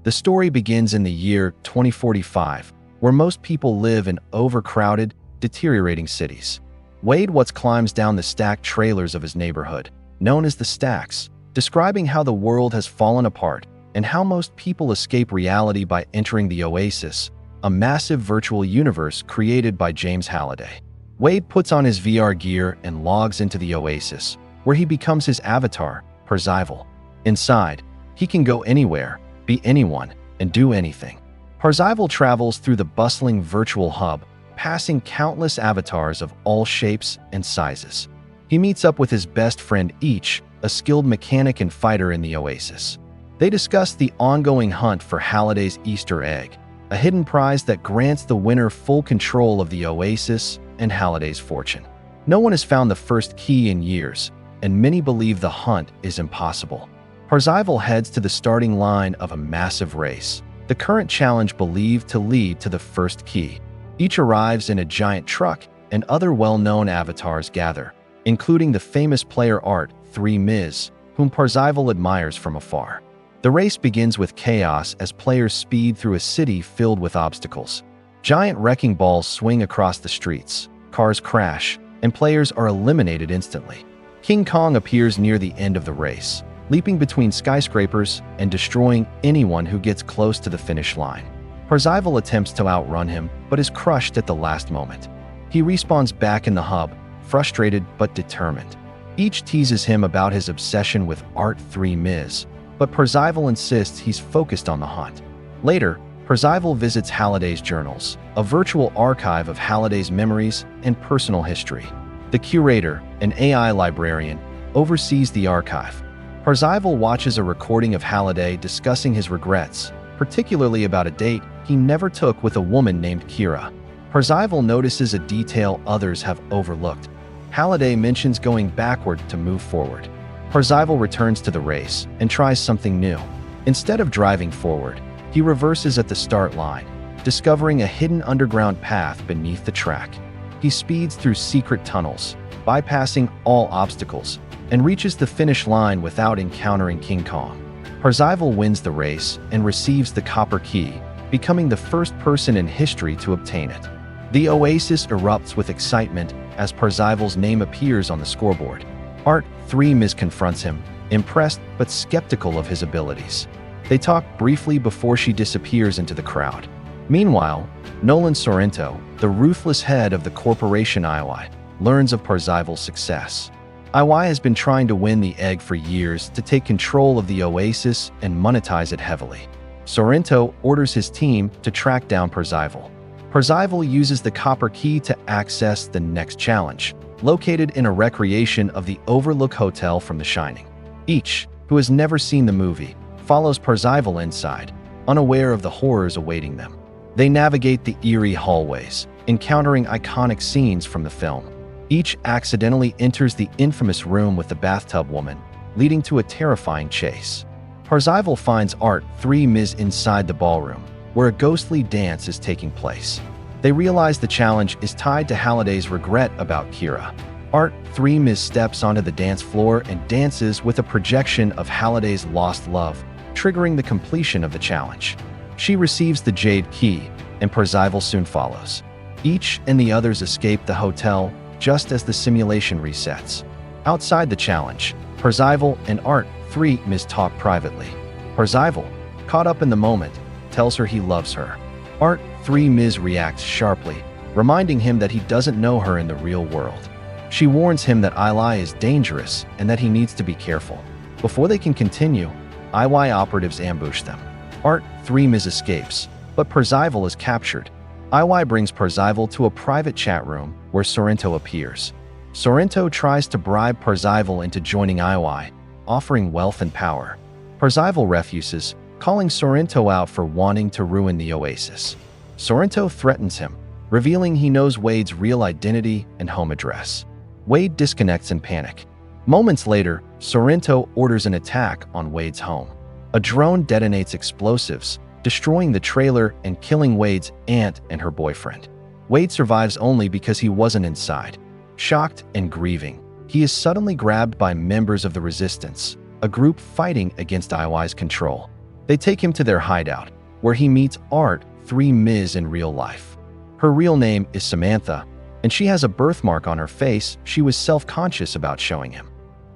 The story begins in the year 2045, where most people live in overcrowded, deteriorating cities. Wade Watts climbs down the stacked trailers of his neighborhood, known as the Stacks, describing how the world has fallen apart and how most people escape reality by entering the OASIS, a massive virtual universe created by James Halliday. Wade puts on his VR gear and logs into the OASIS, where he becomes his avatar, Parzival. Inside, he can go anywhere, be anyone, and do anything. Parzival travels through the bustling virtual hub, passing countless avatars of all shapes and sizes. He meets up with his best friend Each, a skilled mechanic and fighter in the OASIS. They discuss the ongoing hunt for Halliday's Easter egg, a hidden prize that grants the winner full control of the OASIS and Halliday's fortune. No one has found the first key in years, and many believe the hunt is impossible. Parzival heads to the starting line of a massive race, the current challenge believed to lead to the first key. Each arrives in a giant truck, and other well-known avatars gather, including the famous player Art 3 Ms, whom Parzival admires from afar. The race begins with chaos as players speed through a city filled with obstacles. Giant wrecking balls swing across the streets, cars crash, and players are eliminated instantly. King Kong appears near the end of the race, leaping between skyscrapers and destroying anyone who gets close to the finish line. Parzival attempts to outrun him, but is crushed at the last moment. He respawns back in the hub, frustrated but determined. Each teases him about his obsession with Art 3 Ms, but Parzival insists he's focused on the hunt. Later, Parzival visits Halliday's journals, a virtual archive of Halliday's memories and personal history. The curator, an AI librarian, oversees the archive. Parzival watches a recording of Halliday discussing his regrets, particularly about a date he never took with a woman named Kira. Parzival notices a detail others have overlooked. Halliday mentions going backward to move forward. Parzival returns to the race and tries something new. Instead of driving forward, he reverses at the start line, discovering a hidden underground path beneath the track. He speeds through secret tunnels, bypassing all obstacles, and reaches the finish line without encountering King Kong. Parzival wins the race and receives the copper key, becoming the first person in history to obtain it. The OASIS erupts with excitement as Parzival's name appears on the scoreboard. Art 3 Ms confronts him, impressed but skeptical of his abilities. They talk briefly before she disappears into the crowd. Meanwhile, Nolan Sorrento, the ruthless head of the corporation IY, learns of Parzival's success. IY has been trying to win the egg for years to take control of the OASIS and monetize it heavily. Sorrento orders his team to track down Parzival. Parzival uses the copper key to access the next challenge, located in a recreation of the Overlook Hotel from The Shining. Each, who has never seen the movie, follows Parzival inside, unaware of the horrors awaiting them. They navigate the eerie hallways, encountering iconic scenes from the film. Each accidentally enters the infamous room with the bathtub woman, leading to a terrifying chase. Parzival finds Art 3 Ms inside the ballroom, where a ghostly dance is taking place. They realize the challenge is tied to Halliday's regret about Kira. Art 3 Ms steps onto the dance floor and dances with a projection of Halliday's lost love, triggering the completion of the challenge. She receives the Jade Key, and Parzival soon follows. Each and the others escape the hotel just as the simulation resets. Outside the challenge, Parzival and Art 3 Ms talk privately. Parzival, caught up in the moment, tells her he loves her. Art 3 Ms reacts sharply, reminding him that he doesn't know her in the real world. She warns him that IY is dangerous and that he needs to be careful. Before they can continue, IY operatives ambush them. Art 3 Ms escapes, but Parzival is captured. IY brings Parzival to a private chat room where Sorrento appears. Sorrento tries to bribe Parzival into joining IY, offering wealth and power. Parzival refuses, calling Sorrento out for wanting to ruin the OASIS. Sorrento threatens him, revealing he knows Wade's real identity and home address. Wade disconnects in panic. Moments later, Sorrento orders an attack on Wade's home. A drone detonates explosives, destroying the trailer and killing Wade's aunt and her boyfriend. Wade survives only because he wasn't inside. Shocked and grieving, he is suddenly grabbed by members of the Resistance, a group fighting against IY's control. They take him to their hideout, where he meets Art, 3 Ms in real life. Her real name is Samantha, and she has a birthmark on her face she was self-conscious about showing him.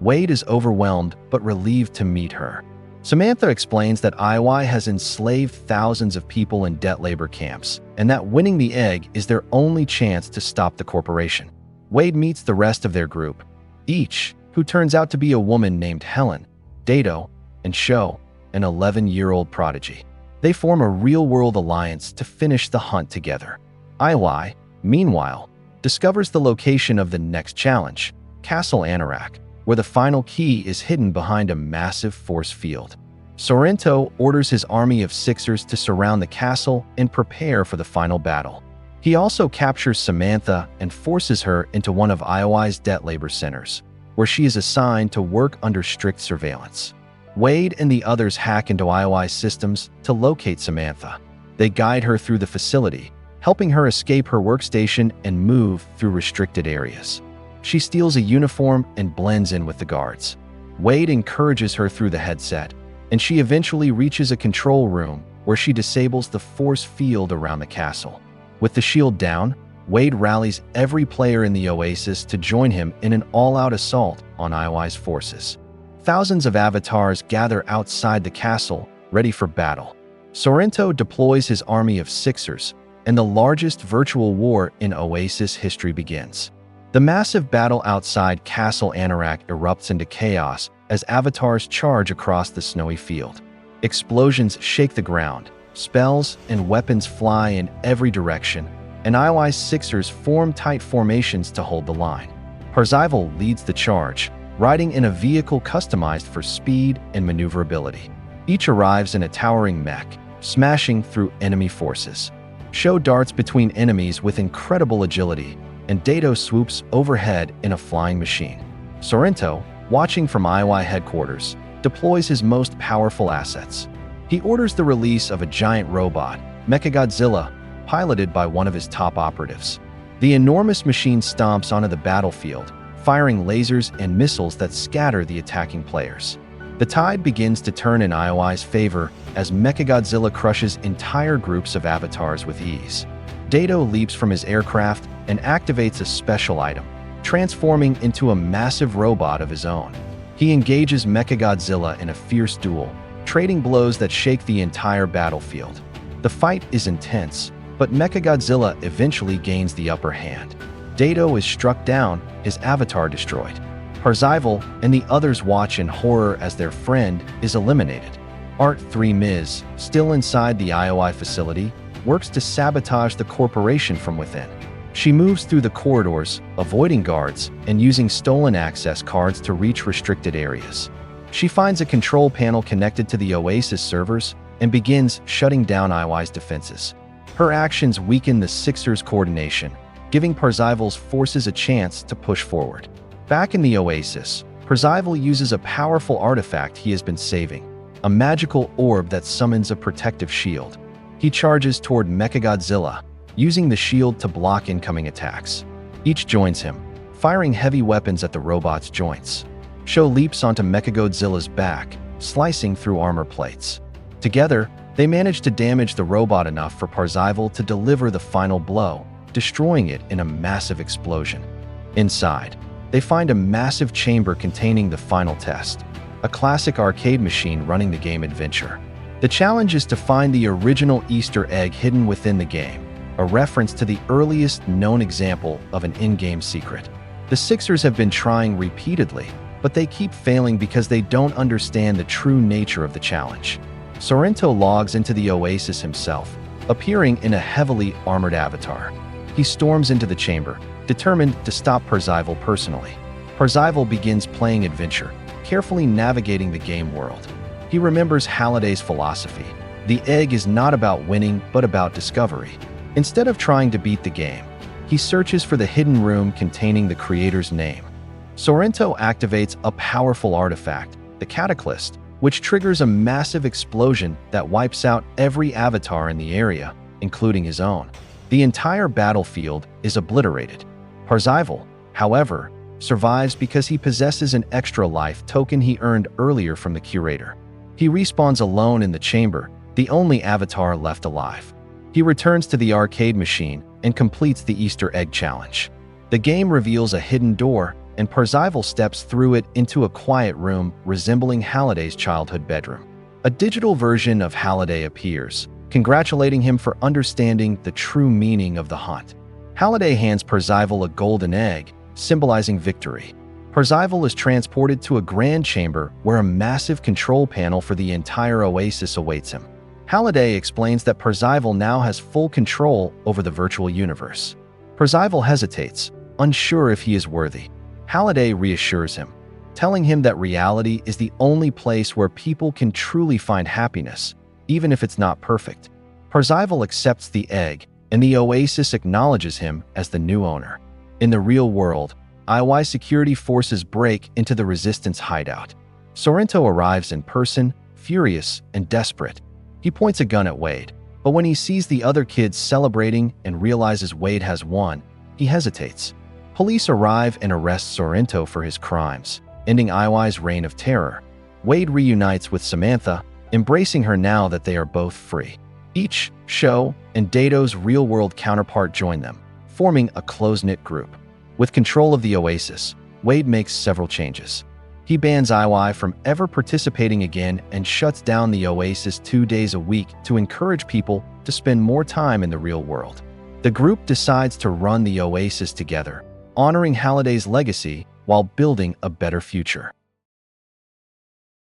Wade is overwhelmed but relieved to meet her. Samantha explains that IY has enslaved thousands of people in debt labor camps, and that winning the egg is their only chance to stop the corporation. Wade meets the rest of their group, each who turns out to be a woman named Helen, Dato, and Sho, an 11-year-old prodigy. They form a real-world alliance to finish the hunt together. IY, meanwhile, discovers the location of the next challenge, Castle Anorak, where the final key is hidden behind a massive force field. Sorrento orders his army of Sixers to surround the castle and prepare for the final battle. He also captures Samantha and forces her into one of IOI's debt labor centers, where she is assigned to work under strict surveillance. Wade and the others hack into IOI's systems to locate Samantha. They guide her through the facility, helping her escape her workstation and move through restricted areas. She steals a uniform and blends in with the guards. Wade encourages her through the headset, and she eventually reaches a control room where she disables the force field around the castle. With the shield down, Wade rallies every player in the OASIS to join him in an all-out assault on IOI's forces. Thousands of avatars gather outside the castle, ready for battle. Sorrento deploys his army of Sixers, and the largest virtual war in OASIS history begins. The massive battle outside Castle Anorak erupts into chaos as avatars charge across the snowy field. Explosions shake the ground, spells and weapons fly in every direction, and IOI's Sixers form tight formations to hold the line. Parzival leads the charge, riding in a vehicle customized for speed and maneuverability. Each arrives in a towering mech, smashing through enemy forces. Sho darts between enemies with incredible agility, and Dato swoops overhead in a flying machine. Sorrento, watching from IOI headquarters, deploys his most powerful assets. He orders the release of a giant robot, Mechagodzilla, piloted by one of his top operatives. The enormous machine stomps onto the battlefield, firing lasers and missiles that scatter the attacking players. The tide begins to turn in IOI's favor as Mechagodzilla crushes entire groups of avatars with ease. Dato leaps from his aircraft and activates a special item, transforming into a massive robot of his own. He engages Mechagodzilla in a fierce duel, trading blows that shake the entire battlefield. The fight is intense, but Mechagodzilla eventually gains the upper hand. Dato is struck down, his avatar destroyed. Parzival and the others watch in horror as their friend is eliminated. Art 3 Ms, still inside the IOI facility, works to sabotage the corporation from within. She moves through the corridors, avoiding guards and using stolen access cards to reach restricted areas. She finds a control panel connected to the OASIS servers and begins shutting down IOI's defenses. Her actions weaken the Sixers' coordination, giving Parzival's forces a chance to push forward. Back in the OASIS, Parzival uses a powerful artifact he has been saving, a magical orb that summons a protective shield. He charges toward Mechagodzilla, using the shield to block incoming attacks. Each joins him, firing heavy weapons at the robot's joints. Sho leaps onto Mechagodzilla's back, slicing through armor plates. Together, they manage to damage the robot enough for Parzival to deliver the final blow, destroying it in a massive explosion. Inside, they find a massive chamber containing the final test, a classic arcade machine running the game Adventure. The challenge is to find the original Easter egg hidden within the game, a reference to the earliest known example of an in-game secret. The Sixers have been trying repeatedly, but they keep failing because they don't understand the true nature of the challenge. Sorrento logs into the OASIS himself, appearing in a heavily armored avatar. He storms into the chamber, determined to stop Parzival personally. Parzival begins playing Adventure, carefully navigating the game world. He remembers Halliday's philosophy: the egg is not about winning, but about discovery. Instead of trying to beat the game, he searches for the hidden room containing the creator's name. Sorrento activates a powerful artifact, the Cataclysm, which triggers a massive explosion that wipes out every avatar in the area, including his own. The entire battlefield is obliterated. Parzival, however, survives because he possesses an extra life token he earned earlier from the curator. He respawns alone in the chamber, the only avatar left alive. He returns to the arcade machine and completes the Easter egg challenge. The game reveals a hidden door, and Parzival steps through it into a quiet room resembling Halliday's childhood bedroom. A digital version of Halliday appears, congratulating him for understanding the true meaning of the hunt. Halliday hands Parzival a golden egg, symbolizing victory. Parzival is transported to a grand chamber where a massive control panel for the entire Oasis awaits him. Halliday explains that Parzival now has full control over the virtual universe. Parzival hesitates, unsure if he is worthy. Halliday reassures him, telling him that reality is the only place where people can truly find happiness, even if it's not perfect. Parzival accepts the egg, and the Oasis acknowledges him as the new owner. In the real world, IY security forces break into the Resistance hideout. Sorrento arrives in person, furious and desperate. He points a gun at Wade, but when he sees the other kids celebrating and realizes Wade has won, he hesitates. Police arrive and arrest Sorrento for his crimes, ending IY's reign of terror. Wade reunites with Samantha, embracing her now that they are both free. Each, Sho, and Dato's real-world counterpart join them, forming a close-knit group. With control of the Oasis, Wade makes several changes. He bans IY from ever participating again and shuts down the Oasis 2 days a week to encourage people to spend more time in the real world. The group decides to run the Oasis together, honoring Halliday's legacy while building a better future.